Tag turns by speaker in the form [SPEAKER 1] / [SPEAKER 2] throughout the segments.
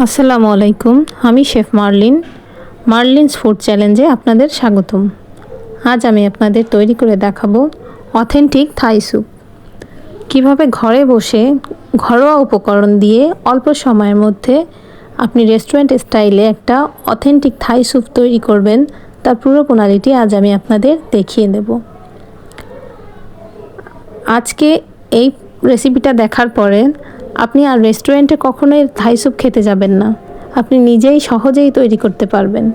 [SPEAKER 1] আসসালামু আলাইকুম। আমি শেফ মার্লিন। মার্লিনস ফুড চ্যালেঞ্জে আপনাদের স্বাগতম। আজ আমি আপনাদের তৈরি করে দেখাবো অথেন্টিক থাই স্যুপ। কিভাবে ঘরে বসে ঘরোয়া উপকরণ দিয়ে অল্প সময়ের মধ্যে আপনি রেস্টুরেন্ট স্টাইলে একটা অথেন্টিক থাই স্যুপ তৈরি করবেন, তার পুরো প্রণালীটি আজ আমি আপনাদের দেখিয়ে দেব। আজকে এই রেসিপিটা দেখার পরে আপনি আর রেস্টুরেন্টে কখনোই থাই স্যুপ খেতে যাবেন না। আপনি নিজেই সহজেই তৈরি করতে পারবেন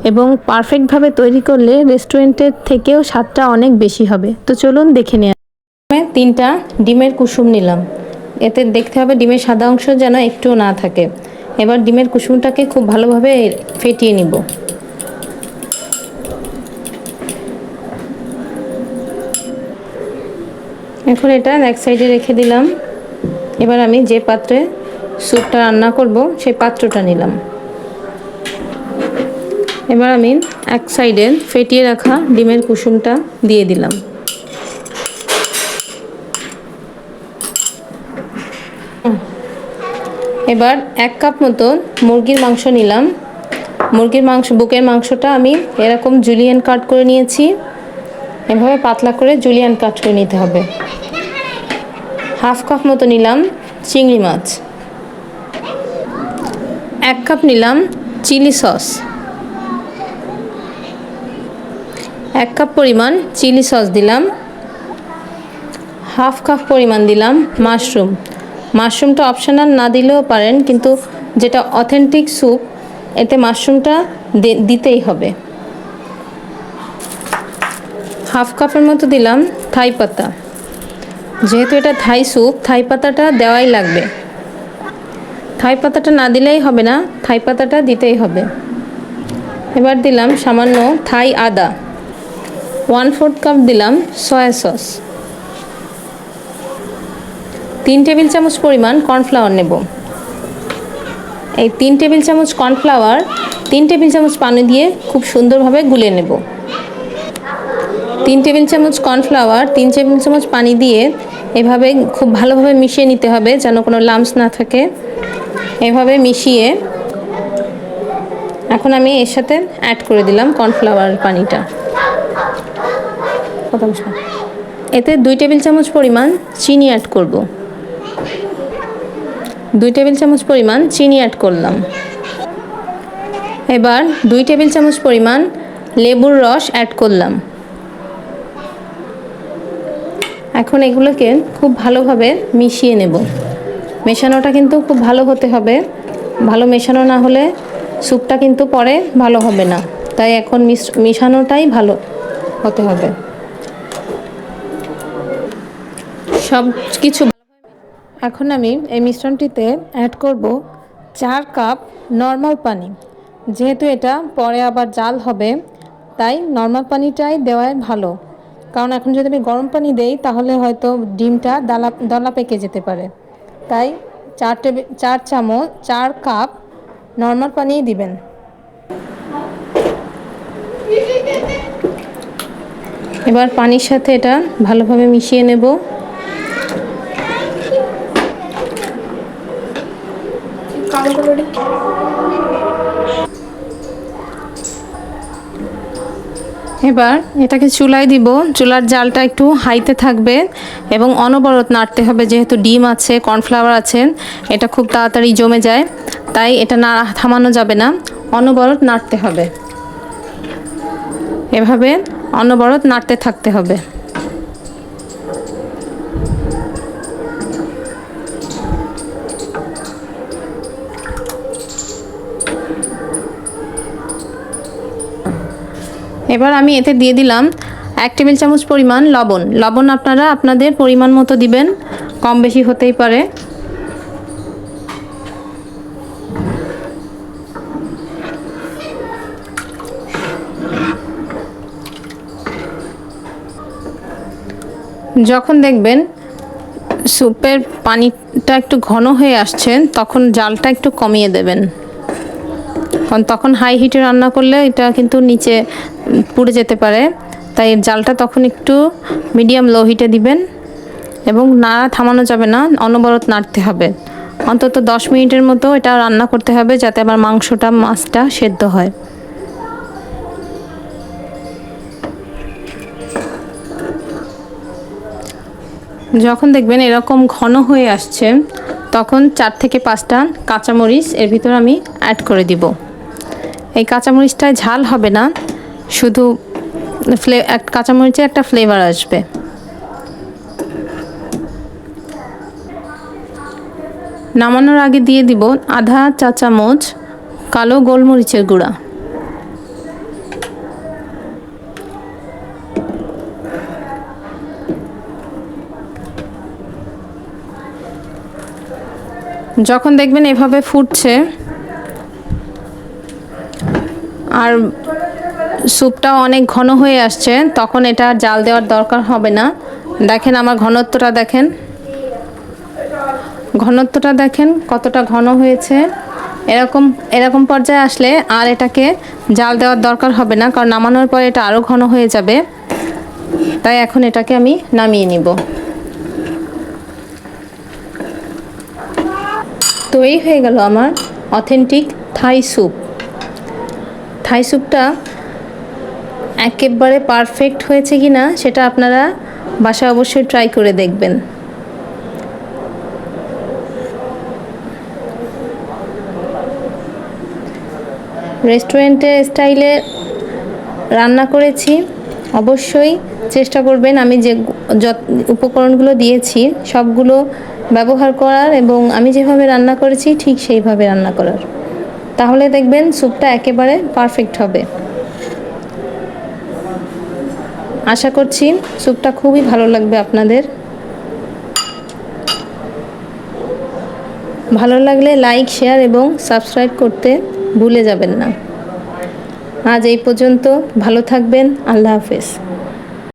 [SPEAKER 1] এবং পারফেক্টভাবে তৈরি করলে রেস্টুরেন্টের থেকেও স্বাদটা অনেক বেশি হবে। তো চলুন দেখে নেওয়া। আমি 3টা ডিমের কুসুম নিলাম। এতে দেখতে হবে ডিমের সাদা অংশ যেন একটুও না থাকে। এবার ডিমের কুসুমটাকে খুব ভালোভাবে ফেটিয়ে নিব। এখন এটা এক সাইডে রেখে দিলাম। এবার আমি যে পাত্রে স্যুপটা রান্না করব সেই পাত্রটা নিলাম। এবার আমি এক সাইডে ফেটিয়ে রাখা ডিমের কুসুমটা দিয়ে দিলাম। এবার 1 কাপ মতো মুরগির মাংস নিলাম। মুরগির মাংস, বুকের মাংসটা আমি এরকম জুলিয়ান কাট করে নিয়েছি। এভাবে পাতলা করে জুলিয়ান কাট করে নিতে হবে। 1/2 কাপ মতো নিলাম চিংড়ি মাছ। 1 কাপ নিলাম চিলি সস। 1 কাপ পরিমাণ চিলি সস দিলাম। 1/2 কাপ পরিমাণ দিলাম মাশরুম। মাশরুমটা অপশনাল, না দিলেও পারেন, কিন্তু যেটা অথেন্টিক স্যুপ এতে মাশরুমটা দিতেই হবে। 1/2 কাপের মতো দিলাম থাই পাতা। যেহেতু এটা থাই স্যুপ, থাই পাতাটা দেওয়াই লাগবে। থাই পাতাটা না দিলেই হবে না, থাই পাতাটা দিতেই হবে। এবার দিলাম সামান্য থাই আদা। 1/4 কাপ দিলাম সয়া সস। 3 টেবিল চামচ পরিমাণ কর্নফ্লাওয়ার নেব। এই 3 টেবিল চামচ কর্নফ্লাওয়ার 3 টেবিল চামচ পানি দিয়ে খুব সুন্দরভাবে গুলে নেব। 3 টেবিল চামচ কর্নফ্লাওয়ার 3 টেবিল চামচ পানি দিয়ে এভাবে খুব ভালোভাবে মিশিয়ে নিতে হবে যেন কোনো লাম্পস না থাকে। এভাবে মিশিয়ে এখন আমি এর সাথে অ্যাড করে দিলাম কর্নফ্লাওয়ার পানিটা। এতে 2 টেবিল চামচ পরিমাণ চিনি অ্যাড করব। 2 টেবিল চামচ পরিমাণ চিনি অ্যাড করলাম। এবার 2 টেবিল চামচ পরিমাণ লেবুর রস অ্যাড করলাম। এখন এগুলোকে খুব ভালোভাবে মিশিয়ে নেব। মেশানোটা কিন্তু খুব ভালো হতে হবে। ভালো মেশানো না হলে স্যুপটা কিন্তু পরে ভালো হবে না। তাই এখন মিশানোটাই ভালো হতে হবে। সব কিছু এখন আমি এই মিশ্রণটিতে অ্যাড করব 4 কাপ নর্মাল পানি। যেহেতু এটা পরে আবার জাল হবে, তাই নর্মাল পানিটাই দেওয়াই ভালো। কারণ এখন যদি আমি গরম পানি দেই তাহলে হয়তো ডিমটা দলা পেকে যেতে পারে। তাই 4 কাপ নর্মাল পানিই দিবেন। এবার পানির সাথে এটা ভালোভাবে মিশিয়ে নেব। এবার এটাকে চুলায় দিব। চুলার জালটা একটু হাইতে থাকবে এবং অনবরত নাড়তে হবে। যেহেতু ডিম আছে, কর্নফ্লাওয়ার আছে, এটা খুব তাড়াতাড়ি জমে যায়, তাই এটা না থামানো যাবে না, অনবরত নাড়তে হবে। এভাবে অনবরত নাড়তে থাকতে হবে। এবার আমি এতে দিয়ে দিলাম 1 টেবিল চামচ পরিমাণ লবণ। লবণ আপনারা আপনাদের পরিমাণ মতো দিবেন, কম বেশি হতেই পারে। যখন দেখবেন স্যুপের পানিটা একটু ঘন হয়ে আসছে, তখন জালটা একটু কমিয়ে দেবেন। কারণ তখন হাই হিটে রান্না করলে এটা কিন্তু নিচে পুড়ে যেতে পারে। তাই জালটা তখন একটু মিডিয়াম লো হিটে দিবেন এবং নাড়া থামানো যাবে না, অনবরত নাড়তে হবে। অন্তত 10 মিনিটের মতো এটা রান্না করতে হবে, যাতে আমার মাংসটা মাছটা সেদ্ধ হয়। যখন দেখবেন এরকম ঘন হয়ে আসছে, তখন 4 থেকে 5টা কাঁচামরিচ এর ভিতর আমি অ্যাড করে দিব। এই কাঁচামরিচটায় ঝাল হবে না, শুধু কাঁচামরিচের একটা ফ্লেভার আসবে। নামানোর আগে দিয়ে দিব আধা চা চামচ কালো গোলমরিচের গুঁড়া। যখন দেখবেন এভাবে ফুটছে আর স্যুপটাও অনেক ঘন হয়ে আসছে, তখন এটা জাল দেওয়ার দরকার হবে না। দেখেন আমার ঘনত্বটা দেখেন কতটা ঘন হয়েছে। এরকম পর্যায়ে আসলে আর এটাকে জাল দেওয়ার দরকার হবে না, কারণ নামানোর পর এটা আরও ঘন হয়ে যাবে। তাই এখন এটাকে আমি নামিয়ে নিব। তৈরি হয়ে গেল আমার অথেন্টিক থাই স্যুপ। থাই স্যুপটা একেবারে পারফেক্ট হয়েছে কি না সেটা আপনারা বাসায় অবশ্যই ট্রাই করে দেখবেন। রেস্টুরেন্টের স্টাইলে রান্না করেছি, অবশ্যই চেষ্টা করবেন আমি যে উপকরণগুলো দিয়েছি সবগুলো ব্যবহার করার, এবং আমি যেভাবে রান্না করেছি ঠিক সেইভাবে রান্না করার। তাহলে দেখবেন স্যুপটা একেবারে পারফেক্ট হবে। আশা করছি স্যুপটা খুবই ভালো লাগবে আপনাদের। ভালো লাগলে লাইক, শেয়ার এবং সাবস্ক্রাইব করতে ভুলে যাবেন না। আজ এই পর্যন্ত, ভালো থাকবেন। আল্লাহ হাফেজ।